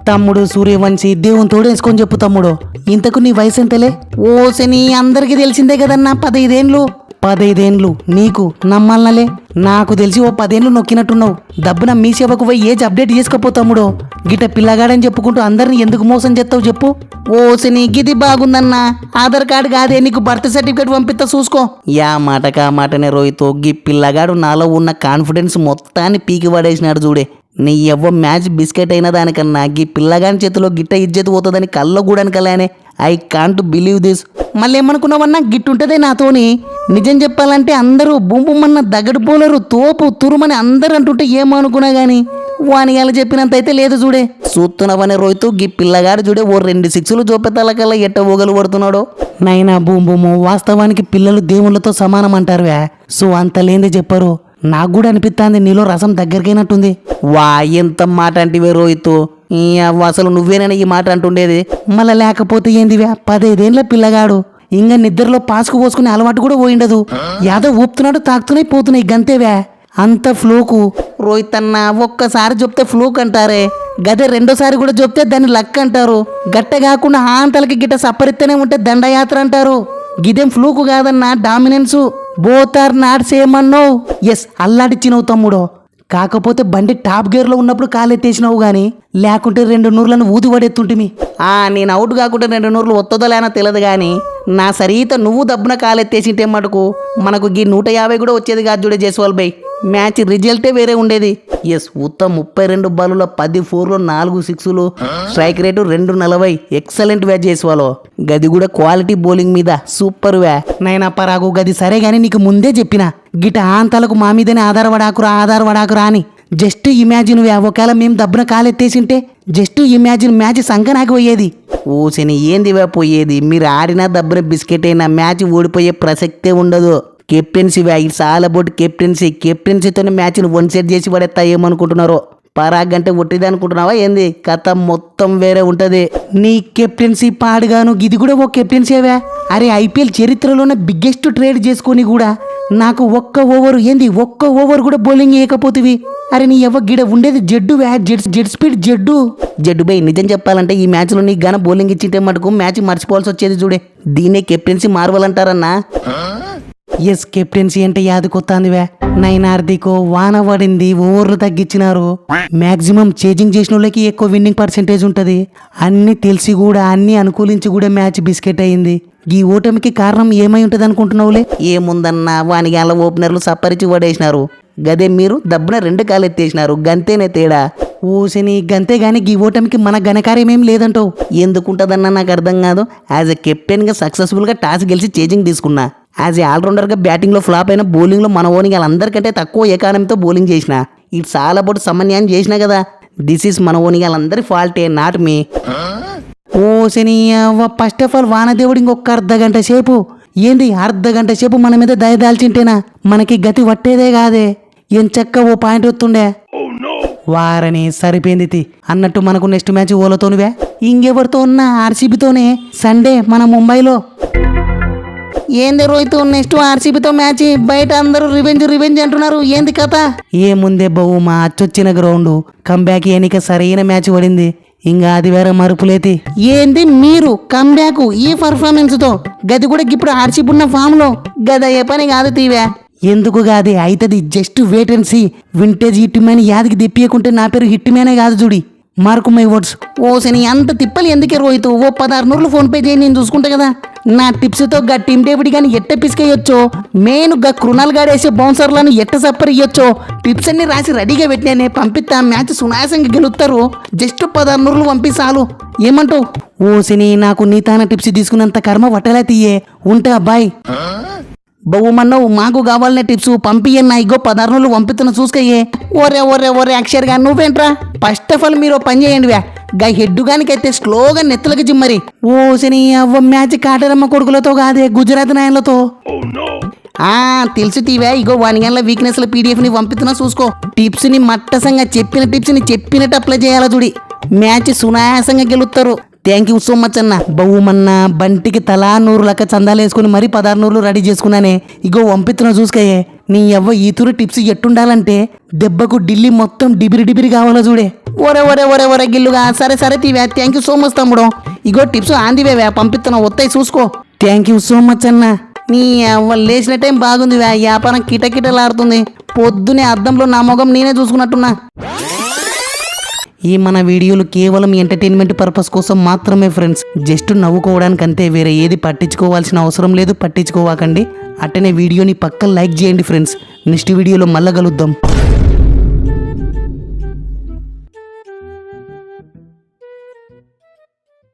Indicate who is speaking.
Speaker 1: తమ్ముడు సూర్యవంశీ దేవుని తోడేసుకొని చెప్పు తమ్ముడు. ఇంతకు నీ వయసు ఎంతలే? ఓసని అందరికీ తెలిసిందే కదన్నా, 15 నీకు నమ్మాలనలే. నాకు తెలిసి ఓ 10 ఏళ్ళు నొక్కినట్టున్నావు. డబ్బున మీ సేవకు పోయి ఏజ్ అప్డేట్ చేసుకోపో తమ్ముడు. గిట పిల్లగాడని చెప్పుకుంటూ అందరిని ఎందుకు మోసం చేస్తావు చెప్పు. ఓసని గిది బాగుందన్నా, ఆధార్ కార్డు కాదే నీకు బర్త్ సర్టిఫికేట్ పంపిస్తా చూసుకో. యా మాటకా మాటనే రోహితో, గీ పిల్లగాడు నాలో ఉన్న కాన్ఫిడెన్స్ మొత్తాన్ని పీకి పడేసినాడు చూడే. నీ ఎవ్వ మ్యాచ్ బిస్కెట్ అయిన దానికన్నా గీ పిల్లగాని చేతిలో గిట్ట ఇజ్జత్ పోతుందని కల్లో కూడా అనుకలానే. I can't believe this. మళ్ళీ ఏమనుకున్నావన్నా, గిట్టుంటదే నాతోని. నిజం చెప్పాలంటే అందరూ బొమ్మన్న దగడు పోలరు, తోపు తురుమని అందరూ అంటుంటే ఏమనుకున్నా గాని వాని అలా చెప్పినంత అయితే లేదు చూడే. చూస్తున్నావనే రోహితు, గీ పిల్లగాడు చూడే ఓ 2 6లు చూపెత్తాలకల్లా ఎట్ట ఓగలు పడుతున్నాడో. నైనా బూము వాస్తవానికి పిల్లలు దేవుళ్ళతో సమానం అంటారువే. సో అంత లేదే చెప్పరు. నాకు కూడా అనిపిస్తాంది నీలో రసం దగ్గరికైనట్టుంది. వా ఎంత మాట అంటివే రోహితు, అసలు నువ్వేనైనా ఈ మాట అంటుండేది. మళ్ళా లేకపోతే ఏందివే, 15 ఏళ్ళ పిల్లగాడు ఇంకా నిద్రలో పాసుకు పోసుకునే అలవాటు కూడా పోయిండదు. యాదో ఊపుతున్నాడు, తాకుతున్నాయి, పోతున్నాయి గంతేవే. అంత ఫ్లూకు. రోహిత్ అన్న ఒక్కసారి చెప్తే ఫ్లూక్ అంటారే, గదే రెండోసారి కూడా చెప్తే దాన్ని లక్ అంటారు. గట్ట కాకుండా ఆంతలకి గిట్ట సప్పరిస్తేనే ఉంటే దండయాత్ర అంటారు. గిదేం ఫ్లూకు కాదన్నా, డామినెన్సు. బోత్ ఆర్ నాట్ సేమ్ అన్నావు. ఎస్ అల్లాడిచ్చినవు తమ్ముడు. కాకపోతే బండి టాప్ గేర్లో ఉన్నప్పుడు కాలెత్తేసినావు గాని లేకుంటే 2 నూర్లను ఊది పడేస్తుంటిమి. నేను అవుట్ కాకుంటే 2 నూర్లు వస్తుందో లేనా తెలియదు గాని నా సరీత నువ్వు దబ్బున కాలెత్తేసింటే మటుకు మనకు గీ 150 కూడా వచ్చేది కాదు చూడే జైస్వాల్ బై. మ్యాచ్ రిజల్టే వేరే ఉండేది. ఎస్ ఉత్తం 32 బాలుల 10 4లు 4 6లు, స్ట్రైక్ రేటు 240. ఎక్సలెంట్ వ్యా జైస్వాలో. గది కూడా క్వాలిటీ బౌలింగ్ మీద సూపర్ వ్యా. నైనా పరాగు గది సరే గాని నీకు ముందే చెప్పిన గిట ఆంతలకు మా మీదనే ఆధారపడాకురా అని. జస్ట్ ఇమాజిన్ వ్యా, ఒకవేళ మేము దబ్బున కాలెత్తేసింటే జస్ట్ ఇమాజిన్ మ్యాచ్ సంకనాకి పోయేది. ఓసని ఏందివా పోయేది, మీరు ఆడినా దబ్బున బిస్కెట్ అయినా మ్యాచ్ ఓడిపోయే ప్రసక్తే ఉండదు. కెప్టెన్సీ వ్యా, ఇట్స్ ఆల్ అబౌట్ కెప్టెన్సీతోనే మ్యాచ్ని 1 సెట్ చేసి పడేస్తా ఏమనుకుంటున్నారో. పరాగ్ అంటే ఒట్టిది అనుకుంటున్నావా ఏంది? కథ మొత్తం వేరే ఉంటది. నీ కెప్టెన్సీ పాడుగాను, ఇది కూడా ఓ కెప్టెన్సీవే. అరే ఐపీఎల్ చరిత్రలోనే బిగ్గెస్ట్ ట్రేడ్ చేసుకొని కూడా నాకు ఒక్క ఓవర్ కూడా బౌలింగ్ వేయకపోతివి. అరే నీ ఎవ గిడ ఉండేది జడ్డు వ్యా, జెడ్ స్పీడ్ జడ్డు బై. నిజం చెప్పాలంటే ఈ మ్యాచ్లో నీ గన బౌలింగ్ ఇచ్చింటే మటుకు మ్యాచ్ మర్చిపోవాల్సి వచ్చేది చూడే. దీన్నే కెప్టెన్సీ మార్వలంటారన్నా. ఎస్ కెప్టెన్సీ అంటే యాదకొత్తాందివే. 9 హార్దికో వాన పడింది, ఓవర్లు తగ్గించినారు. మాక్సిమం చేజింగ్ చేసిన వాళ్ళకి ఎక్కువ విన్నింగ్ పర్సెంటేజ్ ఉంటుంది. అన్ని తెలిసి కూడా అన్ని అనుకూలించి కూడా మ్యాచ్ బిస్కెట్ అయింది. ఈ ఓటమికి కారణం ఏమై ఉంటుంది అనుకుంటున్నావులే? ఏముందన్నా, వానికి అలా ఓపెనర్లు సప్పరిచి పడేసినారు. గదే మీరు దబ్బున 2 కాలు ఎత్తేసినారు, గంతేనే తేడా. ఓసని గంతే గాని ఈ ఓటమికి మన ఘనకార్యం ఏం లేదంటావు. ఎందుకుంటుందన్నా నాకు అర్థం కాదు. యాజ్ ఎ కెప్టెన్గా సక్సెస్ఫుల్గా టాస్ గెలిచి చేజింగ్ తీసుకున్నా. యాజ్ ఏ ఆల్రౌండర్గా బ్యాటింగ్లో ఫ్లాప్ అయిన, బౌలింగ్లో మన ఓనింగ్ వాళ్ళందరికంటే తక్కువ ఎకానమీతో బౌలింగ్ చేసిన. ఇట్స్ ఆల్ అబౌట్ సమన్యాయం చేసినా కదా. దిస్ ఈస్ మన ఓనింగ్ వాళ్ళందరి ఫాల్టే, నాట్ మీ. ఓసని ఫస్ట్ ఆఫ్ ఆల్ వానదేవుడు ఇంకొక అర్ధగంట సేపు అర్ధగంట సేపు మన మీద దయదాల్చింటేనా మనకి గతి పట్టేదే కాదే. ఎంచక్క ఓ పాయింట్ వస్తుండే. వారని సరిపోయింది అన్నట్టు మనకు నెక్స్ట్ మ్యాచ్ ఓలతోనివే. ఇంకెవరితో ఉన్నా ఆర్సీబీతోనే సండే మన ముంబైలో. ఏంది రోహిత్, నెక్స్ట్ ఆర్సీబీతో మ్యాచ్, బయట అందరూ రివెంజ్ అంటున్నారు, ఏంది కథ? ఏముందే బావు, మా అచ్చొచ్చిన గ్రౌండ్ కంబ్యాక్ ఎన్నిక సరైన మ్యాచ్ పడింది. ఇంకా అది వేరే మరుపులేతి. ఏంది మీరు కంబ్యాక్ ఈ పర్ఫార్మెన్స్ తో? గది కూడా ఇప్పుడు ఆర్సీబీ ఉన్న ఫామ్ లో గద ఏ పని కాదు తీవే. ఎందుకు కాదు అయితది, just wait and see. Vintage hit man యాదికి తెప్పియకుంటే నా పేరు హిట్ మ్యానే కాదు చూడి. Mark my words. ఓసని అంత తిప్పలు ఎందుకే రోహిత్? ఓ 16 నూర్లు ఫోన్ పే చేయి, నేను చూసుకుంటా కదా. నా టిప్స్తో గా టీమ్ డేవిడ్ కానీ ఎట్ట పిసికేయొచ్చో, మెయిన్ గా కృణాల్ గాడేసే బౌన్సర్లను ఎట్ట సప్పరియ్యొచ్చో టిప్స్ అన్ని రాసి రెడీగా పెట్టినానే. పంపిస్తా, మ్యాచ్ సునాయాసంగా గెలుస్తారు. జస్ట్ 16 నూర్లు పంపిస్తాలు. ఏమంటావు? ఓసిని నాకు నీతాన టిప్స్ తీసుకున్నంత కర్మ వట్టలే తీయే. ఉంటా బాయ్. బహుమన్నావు, మాకు కావాలనే టిప్స్ పంపియన్నా. ఇగో 16 నూర్లు పంపిస్తున్నా చూసుకోయే. ఒరే అక్షర్ గా నువ్వేంట్రా? ఫస్ట్ ఆఫ్ ఆల్ మీరు పని చేయండి వ్యా, గా హెడ్ గానికైతే స్లోగా నెత్తలకి జిమ్మరి. ఓసిని అవ్వ మ్యాచ్ కాటరమ్మ కొడుకులతో కాదే, గుజరాత్ నాయన్లతో. తెలుసు తీవే. ఇగో 1 గంటల వీక్నెస్ల పీడిఎఫ్ ని పంపిస్తున్నా చూసుకో. టిప్స్ ని మట్టసంగా చెప్పిన టిప్స్ ని చెప్పినట్టు అప్లై చేయాలా చూడి. మ్యాచ్ సునాయాసంగా గెలుస్తారు. థ్యాంక్ యూ సో మచ్ అన్న. బహుమన్నా బంటికి తలా 100 లెక్క చందాలు వేసుకుని మరీ 16 నూర్లు రెడీ చేసుకున్నానే. ఇగో పంపిస్తున్నా చూసుకోయే. నీ ఎవ్వ ఈతురు టిప్స్ ఎట్టుండాలంటే దెబ్బకు ఢిల్లీ మొత్తం డిబిరి కావాలో చూడే. ఒరే గిల్లుగా సరే సరే తీవా థ్యాంక్ యూ సో మచ్ తమ్ముడు ఇగో టిప్స్ ఆందివే పంపిస్తున్నా వస్తాయి చూసుకో థ్యాంక్ యూ సో మచ్ అన్న నీ లేచిన టైం బాగుంది వ్యాపారం కిటకిటలాడుతుంది పొద్దునే అద్దంలో నా మొగం నేనే చూసుకున్నట్టున్నా ఈ మన వీడియోలు కేవలం ఎంటర్టైన్మెంట్ పర్పస్ కోసం మాత్రమే ఫ్రెండ్స్ జస్ట్ నవ్వుకోవడానికి అంతే వేరే ఏది పట్టించుకోవాల్సిన అవసరం లేదు పట్టించుకోవాకండి అట్టనే వీడియోని పక్క లైక్ చేయండి ఫ్రెండ్స్ నెక్స్ట్ వీడియోలో మళ్ళా కలుద్దాం